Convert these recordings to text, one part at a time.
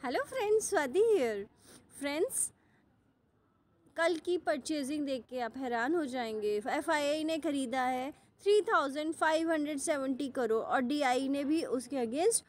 Hello friends, Swati here. Friends, कल की purchasing देख के आप हैरान हो जाएंगे। एफआईआई ने ख़रीदा है 3,570 करोड़ और डीआई ने भी उसके अगेंस्ट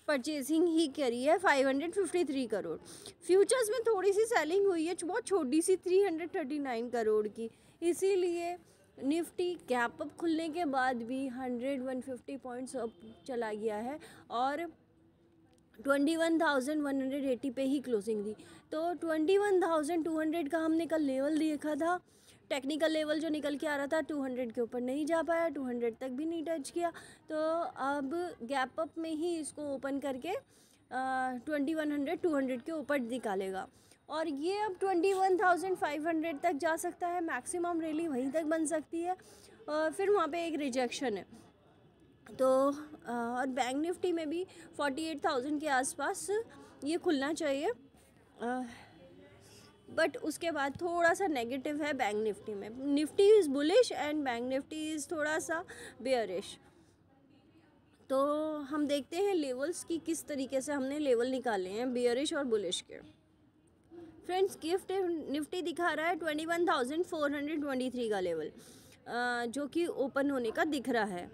परचेजिंग ही करी है 553 करोड़। फ्यूचर्स में थोड़ी सी सेलिंग हुई है, बहुत छोटी सी 339 करोड़ की। इसीलिए निफ्टी गैप अप खुलने के बाद भी 150 पॉइंट्स अप चला गया है और 21,180 पे ही क्लोजिंग दी। तो 21,200 का हमने कल लेवल देखा था। टेक्निकल लेवल जो निकल के आ रहा था 200 के ऊपर नहीं जा पाया, 200 तक भी नहीं टच किया। तो अब गैप अप में ही इसको ओपन करके 2100 200 के ऊपर निकालेगा और ये अब 21,500 तक जा सकता है। मैक्सिमम रैली वहीं तक बन सकती है और फिर वहाँ पे एक रिजेक्शन है। तो और बैंक निफ्टी में भी 48,000 के आसपास ये खुलना चाहिए, बट उसके बाद थोड़ा सा नेगेटिव है बैंक निफ्टी में। Nifty is bullish and bank Nifty is थोड़ा सा बेयरिश। तो हम देखते हैं लेवल्स की किस तरीके से हमने लेवल निकाले हैं बेयरिश और बुलिश के। फ्रेंड्स, गिफ्ट निफ्टी दिखा रहा है 21,423 का लेवल, जो कि ओपन होने का दिख रहा है।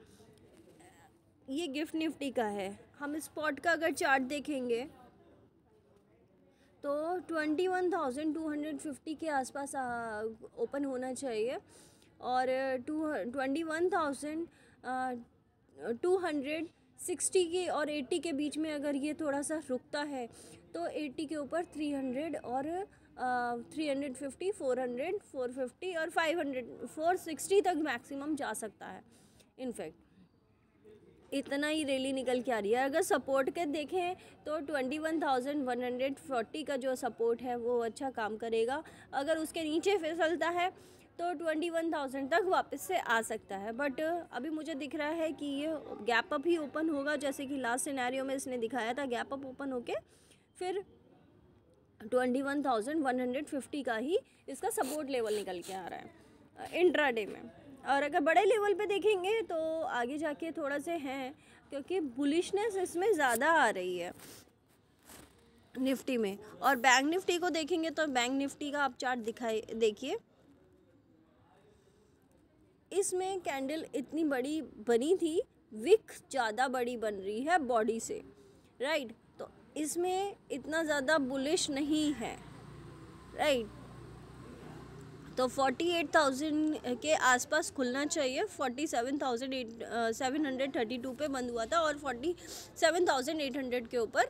ये गिफ्ट निफ्टी का है। हम स्पॉट का अगर चार्ट देखेंगे तो 21,250 के आसपास ओपन होना चाहिए और 21,260 के और 80 के बीच में अगर ये थोड़ा सा रुकता है तो 80 के ऊपर 300 और 350, 400, 450 और 500, 460 तक मैक्सिमम जा सकता है। इनफैक्ट इतना ही रैली निकल के आ रही है। अगर सपोर्ट के देखें तो 21,140 का जो सपोर्ट है वो अच्छा काम करेगा। अगर उसके नीचे फिसलता है तो 21,000 तक वापस से आ सकता है, बट अभी मुझे दिख रहा है कि ये गैप अप ही ओपन होगा, जैसे कि लास्ट सिनेरियो में इसने दिखाया था। गैप अप ओपन होके फिर 21,150 का ही इसका सपोर्ट लेवल निकल के आ रहा है इंट्राडे में। और अगर बड़े लेवल पे देखेंगे तो आगे जाके थोड़ा से हैं, क्योंकि बुलिशनेस इसमें ज़्यादा आ रही है निफ्टी में। और बैंक निफ्टी को देखेंगे तो बैंक निफ्टी का आप चार्ट देखिए, इसमें कैंडल इतनी बड़ी बनी थी, विक ज़्यादा बड़ी बन रही है बॉडी से, राइट। तो इसमें इतना ज़्यादा बुलिश नहीं है, राइट। तो 48,000 के आसपास खुलना चाहिए। 47,732 पे बंद हुआ था और 47,800 के ऊपर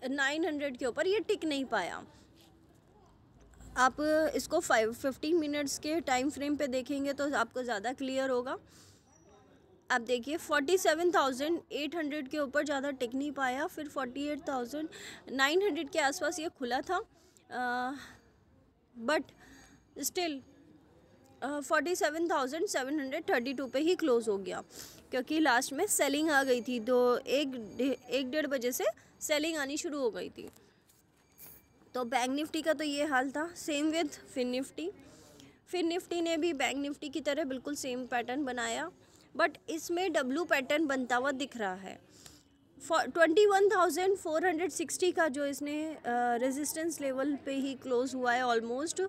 900 के ऊपर ये टिक नहीं पाया। आप इसको 15 मिनट्स के टाइम फ्रेम पे देखेंगे तो आपको ज़्यादा क्लियर होगा। आप देखिए 47,800 के ऊपर ज़्यादा टिक नहीं पाया, फिर 48,900 के आसपास ये खुला था, बट स्टिल 47,732 पे ही क्लोज़ हो गया, क्योंकि लास्ट में सेलिंग आ गई थी। तो एक डेढ़ बजे से सेलिंग आनी शुरू हो गई थी। तो बैंक निफ्टी का तो ये हाल था। Same with Fin Nifty. Fin Nifty ने भी बैंक निफ्टी की तरह बिल्कुल सेम पैटर्न बनाया, बट इसमें डब्लू पैटर्न बनता हुआ दिख रहा है। 21,460 का जो इसने रेजिस्टेंस लेवल पे ही क्लोज हुआ है ऑलमोस्ट,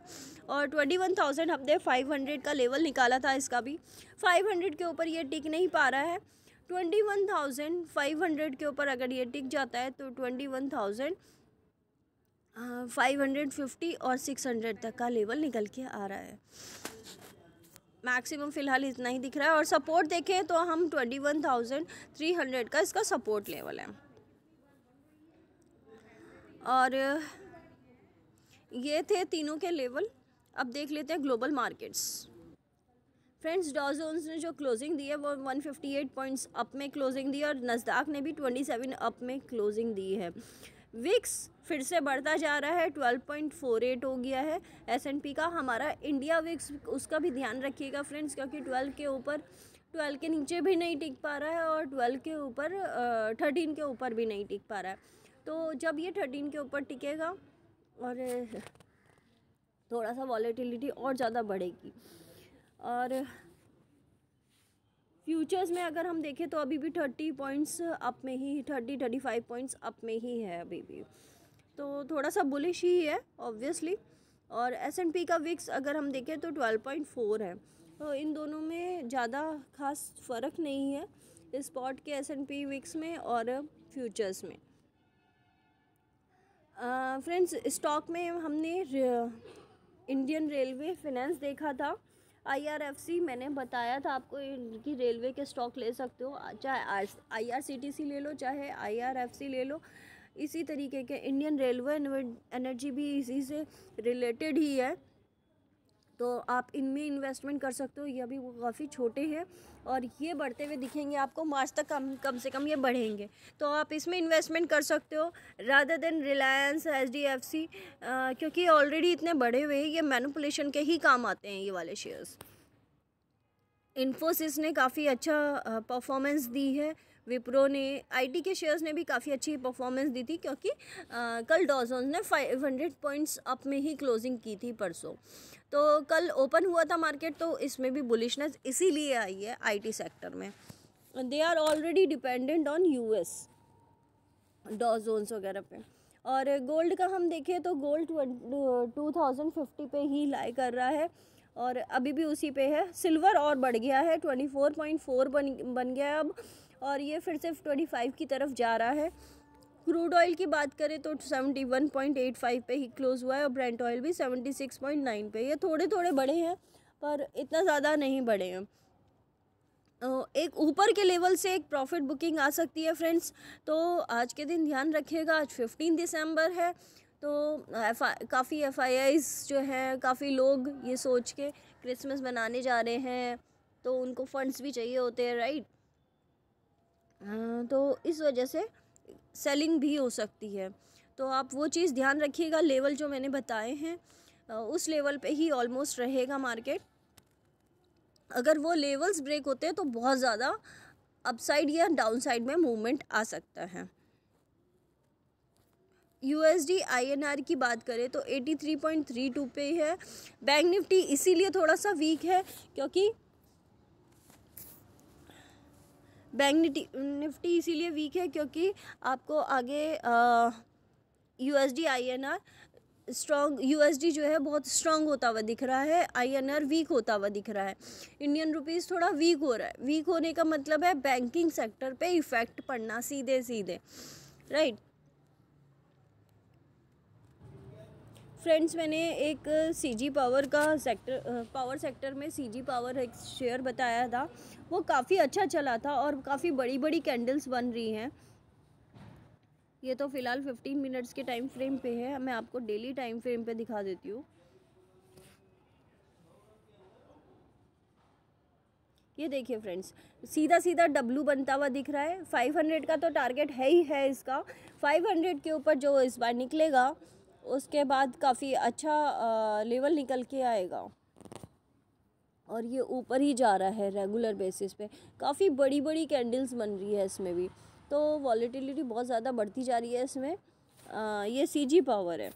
और 21,000 हमने 500 का लेवल निकाला था, इसका भी 500 के ऊपर ये टिक नहीं पा रहा है। 21,500 के ऊपर अगर ये टिक जाता है तो 21,550 और 600 तक का लेवल निकल के आ रहा है। मैक्सिमम फ़िलहाल इतना ही दिख रहा है। और सपोर्ट देखें तो हम 21,300 का इसका सपोर्ट लेवल है। और ये थे तीनों के लेवल। अब देख लेते हैं ग्लोबल मार्केट्स। फ्रेंड्स, डॉ जोन्स ने जो क्लोजिंग दी है वो 158 पॉइंट्स अप में क्लोजिंग दी है और नस्दाक ने भी 27 अप में क्लोजिंग दी है। विक्स फिर से बढ़ता जा रहा है, 12.48 हो गया है। S&P का हमारा इंडिया विक्स, उसका भी ध्यान रखिएगा फ्रेंड्स, क्योंकि 12 के ऊपर 12 के नीचे भी नहीं टिक पा रहा है और 12 के ऊपर 13 के ऊपर भी नहीं टिक पा रहा है। तो जब ये 13 के ऊपर टिकेगा और थोड़ा सा वॉलेटिलिटी और ज़्यादा बढ़ेगी। और फ्यूचर्स में अगर हम देखें तो अभी भी 30 पॉइंट्स अप में ही, 30-35 पॉइंट्स अप में ही है अभी भी। तो थोड़ा सा बुलिश ही है ऑब्वियसली। और S&P का विक्स अगर हम देखें तो 12.4 है, तो इन दोनों में ज़्यादा खास फ़र्क नहीं है स्पॉट के S&P विक्स में और फ्यूचर्स में। फ्रेंड्स, स्टॉक में हमने इंडियन रेलवे फाइनेंस देखा था, IRFC मैंने बताया था आपको कि रेलवे के स्टॉक ले सकते हो, चाहे IRCTC ले लो चाहे IRFC ले लो। इसी तरीके के इंडियन रेलवे एनर्जी भी इसी से रिलेटेड ही है, तो आप इनमें इन्वेस्टमेंट कर सकते हो। ये अभी वो काफ़ी छोटे हैं और ये बढ़ते हुए दिखेंगे आपको, मार्च तक कम से कम ये बढ़ेंगे, तो आप इसमें इन्वेस्टमेंट कर सकते हो रादर देन रिलायंस, HDFC, क्योंकि ऑलरेडी इतने बढ़े हुए हैं, ये मैनिपुलेशन के ही काम आते हैं ये वाले शेयर्स। इन्फोसिस ने काफ़ी अच्छा परफॉर्मेंस दी है, विप्रो ने, IT के शेयर्स ने भी काफ़ी अच्छी परफॉर्मेंस दी थी, क्योंकि कल डॉ जोन्स ने 500 पॉइंट्स अप में ही क्लोजिंग की थी परसों। तो कल ओपन हुआ था मार्केट, तो इसमें भी बुलिशनेस इसीलिए आई है IT सेक्टर में। They are already dependent on US डॉ जोन्स वगैरह पे। और गोल्ड का हम देखें तो गोल्ड 2050 पे ही लाई कर रहा है और अभी भी उसी पे है। सिल्वर और बढ़ गया है, 24.4 बन गया है अब, और ये फिर से 25 की तरफ जा रहा है। क्रूड ऑयल की बात करें तो 71.85 पे ही क्लोज हुआ है और ब्रेंट ऑयल भी 76.9 पे। ये थोड़े थोड़े बढ़े हैं पर इतना ज़्यादा नहीं बढ़े हैं। एक ऊपर के लेवल से एक प्रॉफिट बुकिंग आ सकती है फ्रेंड्स, तो आज के दिन ध्यान रखिएगा। आज 15 दिसंबर है, तो काफ़ी FIIs जो हैं, काफ़ी लोग ये सोच के क्रिसमस मनाने जा रहे हैं, तो उनको फंड्स भी चाहिए होते हैं, राइट। तो इस वजह से सेलिंग भी हो सकती है, तो आप वो चीज़ ध्यान रखिएगा। लेवल जो मैंने बताए हैं उस लेवल पे ही ऑलमोस्ट रहेगा मार्केट। अगर वो लेवल्स ब्रेक होते हैं तो बहुत ज़्यादा अपसाइड या डाउनसाइड में मूवमेंट आ सकता है। USD INR की बात करें तो 83.32 पे है। बैंक निफ्टी इसीलिए थोड़ा सा वीक है क्योंकि निफ्टी इसीलिए वीक है क्योंकि आपको आगे USD INR स्ट्रॉन्ग, USD जो है बहुत स्ट्रॉन्ग होता हुआ दिख रहा है, INR वीक होता हुआ दिख रहा है। इंडियन रुपीज़ थोड़ा वीक हो रहा है। वीक होने का मतलब है बैंकिंग सेक्टर पे इफ़ेक्ट पड़ना सीधे सीधे, राइट। फ्रेंड्स, मैंने एक CG पावर का पावर सेक्टर में CG पावर एक शेयर बताया था, वो काफ़ी अच्छा चला था और काफ़ी बड़ी बड़ी कैंडल्स बन रही हैं। ये तो फ़िलहाल 15 मिनट्स के टाइम फ्रेम पे है, मैं आपको डेली टाइम फ्रेम पे दिखा देती हूँ। ये देखिए फ्रेंड्स, सीधा सीधा W बनता हुआ दिख रहा है। 500 का तो टारगेट है ही है इसका। 500 के ऊपर जो इस बार निकलेगा उसके बाद काफ़ी अच्छा लेवल निकल के आएगा और ये ऊपर ही जा रहा है रेगुलर बेसिस पे। काफ़ी बड़ी बड़ी कैंडल्स बन रही है इसमें भी, तो वॉलेटिलिटी बहुत ज़्यादा बढ़ती जा रही है इसमें। ये CG पावर है।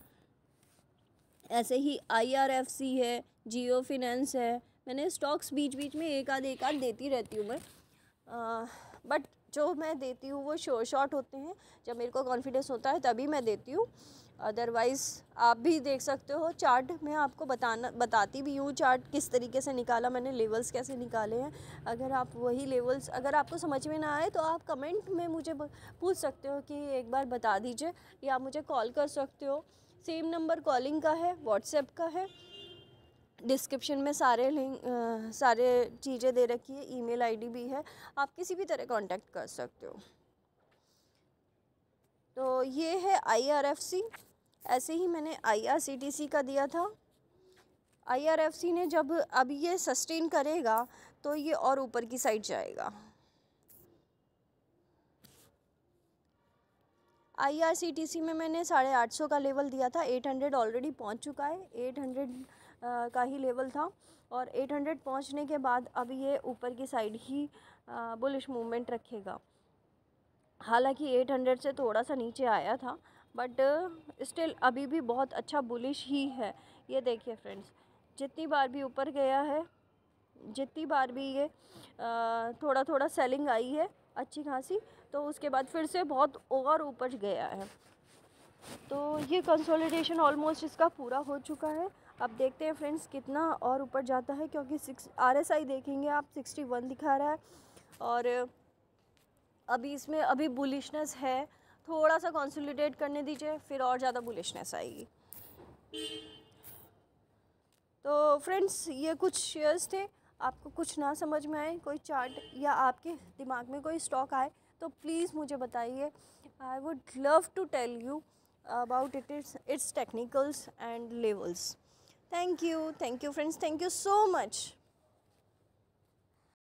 ऐसे ही IRFC है, जियो फिनेंस है। मैंने स्टॉक्स बीच बीच में एक आध देती रहती हूँ मैं, बट जो मैं देती हूँ वो शॉर्ट होते हैं। जब मेरे को कॉन्फिडेंस होता है तभी मैं देती हूँ, अदरवाइज़ आप भी देख सकते हो। चार्ट मैं आपको बताती भी हूँ, चार्ट किस तरीके से निकाला मैंने, लेवल्स कैसे निकाले हैं। अगर आप वही लेवल्स अगर आपको समझ में ना आए तो आप कमेंट में मुझे पूछ सकते हो कि एक बार बता दीजिए, या आप मुझे कॉल कर सकते हो। सेम नंबर कॉलिंग का है, व्हाट्सएप का है। डिस्क्रिप्शन में सारे लिंक सारे चीज़ें दे रखी है, ईमेल ID भी है, आप किसी भी तरह कांटेक्ट कर सकते हो। तो ये है IRFC। ऐसे ही मैंने IRCTC का दिया था। IRFC ने जब अब ये सस्टेन करेगा तो ये और ऊपर की साइड जाएगा। IRCTC में मैंने 850 का लेवल दिया था, 800 ऑलरेडी पहुंच चुका है। 800 का ही लेवल था और 800 पहुंचने के बाद अब ये ऊपर की साइड ही बुलिश मूवमेंट रखेगा। हालांकि 800 से थोड़ा सा नीचे आया था, बट स्टिल अभी भी बहुत अच्छा बुलिश ही है। ये देखिए फ्रेंड्स, जितनी बार भी ऊपर गया है, जितनी बार भी ये थोड़ा थोड़ा सेलिंग आई है अच्छी खासी, तो उसके बाद फिर से बहुत और ऊपर गया है। तो ये कंसोलिडेशन ऑलमोस्ट इसका पूरा हो चुका है। अब देखते हैं फ्रेंड्स कितना और ऊपर जाता है, क्योंकि RSI देखेंगे आप 61 दिखा रहा है और अभी इसमें अभी बुलिशनेस है। थोड़ा सा कंसोलिडेट करने दीजिए, फिर और ज़्यादा बुलिशनेस आएगी। तो फ्रेंड्स ये कुछ शेयर्स थे। आपको कुछ ना समझ में आए, कोई चार्ट या आपके दिमाग में कोई स्टॉक आए तो प्लीज़ मुझे बताइए। I would love to tell you about its technicals and levels. Thank you friends, thank you so much.